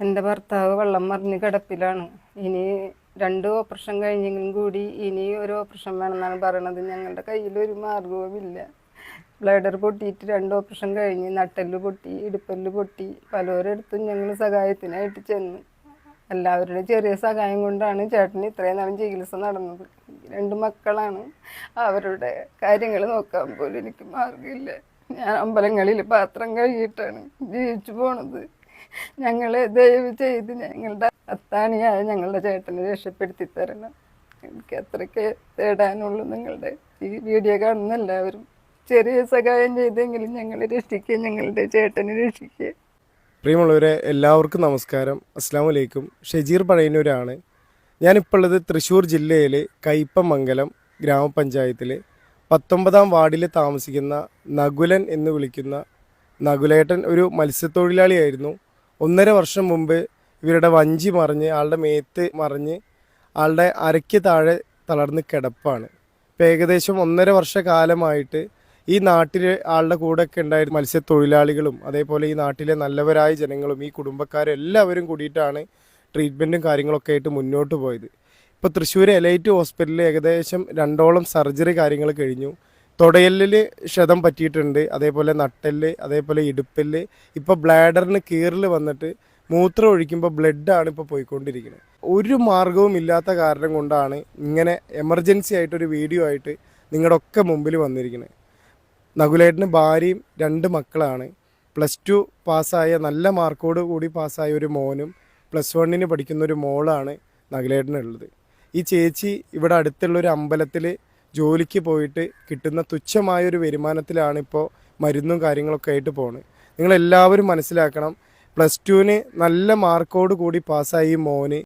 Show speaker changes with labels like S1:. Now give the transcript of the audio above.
S1: എൻ്റെ ഭർത്താവ് വെള്ളം മറിഞ്ഞ് കിടപ്പിലാണ്. ഇനി 2 ഓപ്പറേഷൻ കഴിഞ്ഞെങ്കിലും കൂടി ഇനി ഒരു ഓപ്പറേഷൻ വേണമെന്നാണ് പറയണത്. ഞങ്ങളുടെ കയ്യിലൊരു മാർഗവുമില്ല. ബ്ലഡർ പൊട്ടിയിട്ട് 2 ഓപ്പറേഷൻ കഴിഞ്ഞ്, നട്ടെല്ല് പൊട്ടി, ഇടുപ്പല്ല് പൊട്ടി. പലരോടത്തും ഞങ്ങൾ സഹായത്തിനായിട്ട് ചെന്ന്. എല്ലാവരുടെയും ചെറിയ സഹായം കൊണ്ടാണ് ചേട്ടന് ഇത്രയും നാളും ചികിത്സ നടന്നത്. 2 മക്കളാണ്. അവരുടെ കാര്യങ്ങൾ നോക്കാൻ പോലും എനിക്ക് മാർഗമില്ല. ഞാൻ അമ്പലങ്ങളിൽ പാത്രം കഴുകിയിട്ടാണ് ജീവിച്ചു പോണത്. ഞങ്ങളെ ദയവ് ചെയ്ത് ഞങ്ങളുടെ അത്താണിയായ ഞങ്ങളുടെ ചേട്ടനെ രക്ഷപ്പെടുത്തി തരണം. എനിക്ക് അത്രയ്ക്ക് തേടാനുള്ളൂ. നിങ്ങളുടെ ഈ വീഡിയോ കാണുന്ന എല്ലാവരും ചെറിയ സഹായം ചെയ്തെങ്കിലും ഞങ്ങളെ രക്ഷിക്കുക, ഞങ്ങളുടെ ചേട്ടനെ രക്ഷിക്കുക.
S2: പ്രിയമുള്ളവരെ, എല്ലാവർക്കും നമസ്കാരം. അസ്സാം വലൈക്കും. ഷജീർ പഴയന്നൂരാണ്. ഞാനിപ്പോൾ ഉള്ളത് തൃശ്ശൂർ ജില്ലയിലെ കയ്പമംഗലം ഗ്രാമപഞ്ചായത്തിലെ 19-ാം വാർഡിൽ താമസിക്കുന്ന നകുലൻ എന്ന് വിളിക്കുന്ന നകുലേട്ടൻ ഒരു മത്സ്യത്തൊഴിലാളിയായിരുന്നു. 1.5 വർഷം മുമ്പ് ഇവരുടെ വഞ്ചി മറിഞ്ഞ് ആളുടെ മേത്ത് മറിഞ്ഞ് ആളുടെ അരയ്ക്ക് താഴെ തളർന്ന് കിടപ്പാണ്. ഇപ്പം ഏകദേശം 1.5 വർഷക്കാലമായിട്ട് ഈ നാട്ടിൽ ആളുടെ കൂടെയൊക്കെ ഉണ്ടായിരുന്ന മത്സ്യത്തൊഴിലാളികളും അതേപോലെ ഈ നാട്ടിലെ നല്ലവരായ ജനങ്ങളും ഈ കുടുംബക്കാരും എല്ലാവരും കൂടിയിട്ടാണ് ട്രീറ്റ്മെൻറ്റും കാര്യങ്ങളൊക്കെ ആയിട്ട് മുന്നോട്ട് പോയത്. ഇപ്പോൾ തൃശ്ശൂർ എലൈറ്റ് ഹോസ്പിറ്റലിൽ ഏകദേശം 2ഓളം സർജറി കാര്യങ്ങൾ കഴിഞ്ഞു. തുടയലിൽ ക്ഷതം പറ്റിയിട്ടുണ്ട്, അതേപോലെ നട്ടെല്ല്, അതേപോലെ ഇടുപ്പല്ല്. ഇപ്പോൾ ബ്ലാഡറിന് കീറൽ വന്നിട്ട് മൂത്രം ഒഴിക്കുമ്പോൾ ബ്ലഡാണ് ഇപ്പോൾ പോയിക്കൊണ്ടിരിക്കുന്നത്. ഒരു മാർഗവും ഇല്ലാത്ത കാരണം കൊണ്ടാണ് ഇങ്ങനെ എമർജൻസി ആയിട്ടൊരു വീഡിയോ ആയിട്ട് നിങ്ങളുടെ ഒക്കെ മുമ്പിൽ വന്നിരിക്കുന്നത്. നകുലേട്ടന് ഭാര്യയും 2 മക്കളാണ്. +2 പാസ്സായ നല്ല മാർക്കോട് കൂടി പാസ്സായ ഒരു മോനും +1 പഠിക്കുന്ന ഒരു മോളാണ് നകുലേട്ടനുള്ളത്. ഈ ചേച്ചി ഇവിടെ അടുത്തുള്ളൊരു അമ്പലത്തിൽ ജോലിക്ക് പോയിട്ട് കിട്ടുന്ന തുച്ഛമായൊരു വരുമാനത്തിലാണ് ഇപ്പോൾ മരുന്നും കാര്യങ്ങളൊക്കെ ആയിട്ട് പോകുന്നത്. നിങ്ങളെല്ലാവരും മനസ്സിലാക്കണം, +2 നല്ല മാർക്കോട് കൂടി പാസ്സായി മോന്